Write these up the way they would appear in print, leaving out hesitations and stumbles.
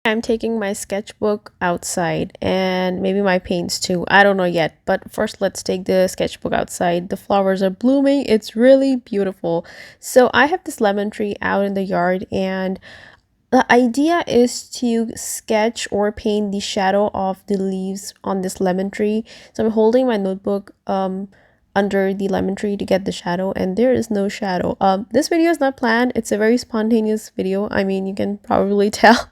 I'm taking my sketchbook outside and maybe my paints too. I don't know yet, but first let's take the sketchbook outside. The flowers are blooming. It's really beautiful. So I have this lemon tree out in the yard, and the idea is to sketch or paint the shadow of the leaves on this lemon tree. So I'm holding my notebook under the lemon tree to get the shadow, and there is no shadow. This video is not planned. It's a very spontaneous video. I mean, you can probably tell.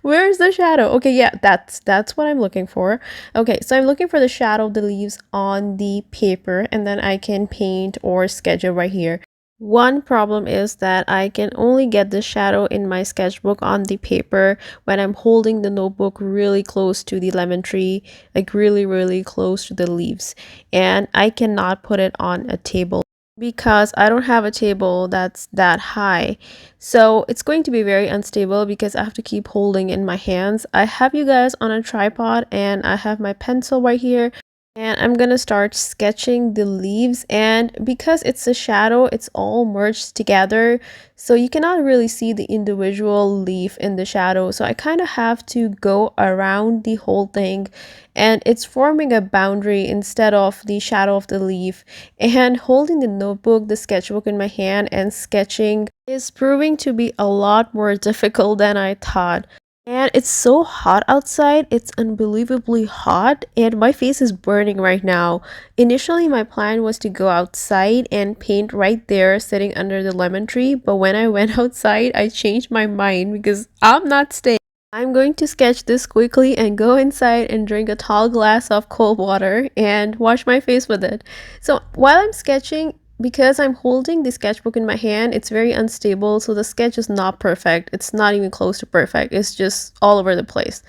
Where is the shadow? Okay, yeah, that's what I'm looking for. Okay, so I'm looking for the shadow of the leaves on the paper, and then I can paint or sketch it right here. One problem is that I can only get the shadow in my sketchbook on the paper when I'm holding the notebook really close to the lemon tree, like really close to the leaves. And I cannot put it on a table because I don't have a table that's that high. So it's going to be very unstable because I have to keep holding in my hands. I have you guys on a tripod and I have my pencil right here, and I'm gonna start sketching the leaves, and because it's a shadow, it's all merged together, so you cannot really see the individual leaf in the shadow. So I kind of have to go around the whole thing, and it's forming a boundary instead of the shadow of the leaf. And holding the notebook, the sketchbook in my hand and sketching is proving to be a lot more difficult than I thought. And it's so hot outside, it's unbelievably hot, and my face is burning right now. Initially, my plan was to go outside and paint right there, sitting under the lemon tree, but when I went outside, I changed my mind because I'm not staying. I'm going to sketch this quickly and go inside and drink a tall glass of cold water and wash my face with it. So while I'm sketching, because I'm holding the sketchbook in my hand, it's very unstable, so the sketch is not perfect. It's not even close to perfect. It's just all over the place.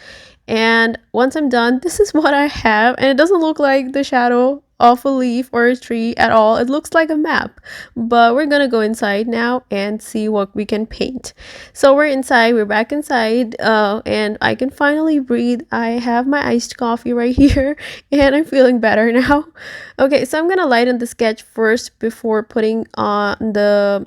And once I'm done, this is what I have, and it doesn't look like the shadow of a leaf or a tree at all. It looks like a map. But we're gonna go inside now and see what we can paint. So we're inside, we're back inside, and I can finally breathe. I have my iced coffee right here, and I'm feeling better now. Okay, so I'm gonna lighten the sketch first before putting the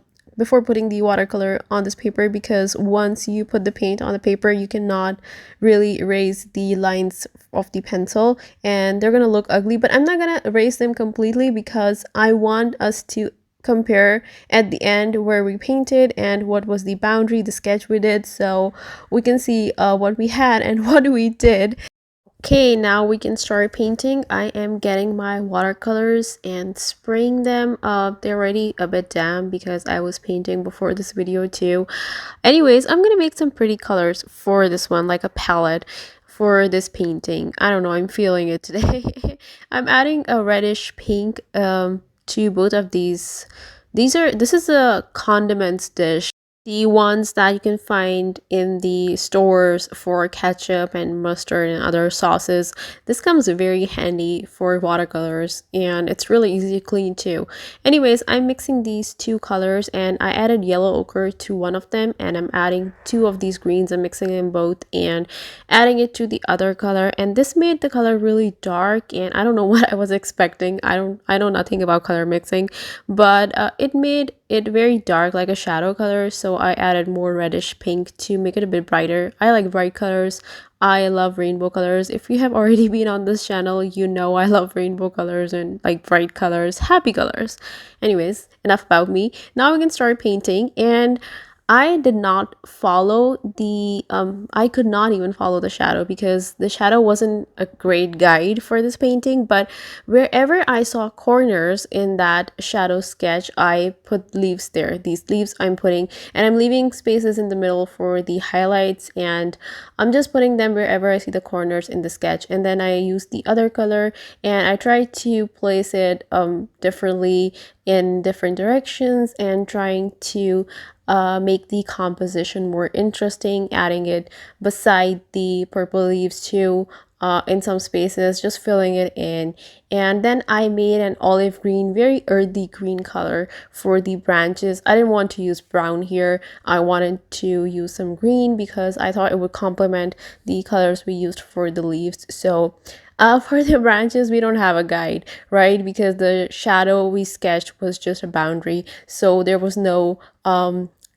watercolor on this paper, because once you put the paint on the paper, you cannot really erase the lines of the pencil and they're gonna look ugly. But I'm not gonna erase them completely because I want us to compare at the end where we painted and what was the boundary, the sketch we did, so we can see what we had and what we did. Okay, now we can start painting. I am getting my watercolors and spraying them. They're already a bit damp because I was painting before this video too. Anyways, I'm gonna make some pretty colors for this one, like a palette for this painting. I don't know, I'm feeling it today. I'm adding a reddish pink to both of these. This is a condiments dish, the ones that you can find in the stores for ketchup and mustard and other sauces. This comes very handy for watercolors and it's really easy to clean too. Anyways, I'm mixing these two colors and I added yellow ochre to one of them, and I'm adding two of these greens. I'm mixing them both and adding it to the other color, and this made the color really dark, and I don't know what I was expecting. I know nothing about color mixing, but it made it very dark, like a shadow color, so I added more reddish pink to make it a bit brighter. I like bright colors. I love rainbow colors. If you have already been on this channel, you know I love rainbow colors and like bright colors, happy colors. Anyways, enough about me. Now we can start painting, and I did not follow the I could not even follow the shadow because the shadow wasn't a great guide for this painting. But wherever I saw corners in that shadow sketch, I put leaves there. These leaves I'm putting, and I'm leaving spaces in the middle for the highlights, and I'm just putting them wherever I see the corners in the sketch. And then I use the other color and I try to place it differently in different directions, and trying to make the composition more interesting, adding it beside the purple leaves too, in some spaces, just filling it in. And then I made an olive green, very earthy green color for the branches. I didn't want to use brown here. I wanted to use some green because I thought it would complement the colors we used for the leaves. So for the branches, we don't have a guide, right? Because the shadow we sketched was just a boundary. So there was no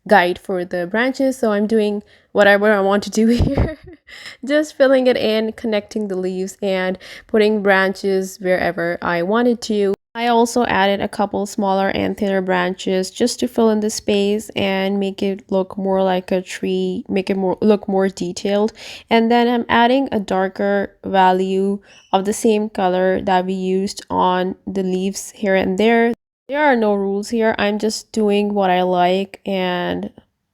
guide for the branches. So I'm doing whatever I want to do here. Just filling it in, connecting the leaves, and putting branches wherever I wanted to. I also added a couple smaller and thinner branches just to fill in the space and make it look more like a tree, make it more look more detailed. And then I'm adding a darker value of the same color that we used on the leaves here and there. There are no rules here. I'm just doing what I like, and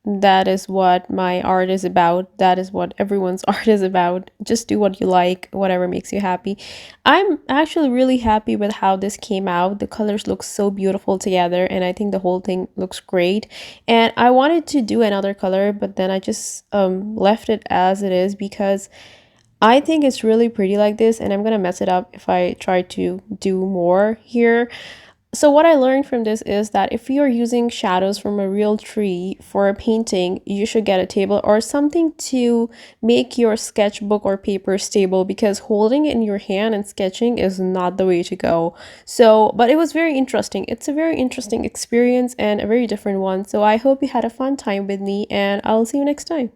that is what my art is about. That is what everyone's art is about. Just do what you like, whatever makes you happy. I'm actually really happy with how this came out. The colors look so beautiful together, and I think the whole thing looks great. And I wanted to do another color, but then I just left it as it is because I think it's really pretty like this, and I'm gonna mess it up if I try to do more here. So what I learned from this is that if you're using shadows from a real tree for a painting, you should get a table or something to make your sketchbook or paper stable, because holding it in your hand and sketching is not the way to go. So, but it was very interesting. It's a very interesting experience and a very different one. So I hope you had a fun time with me, and I'll see you next time.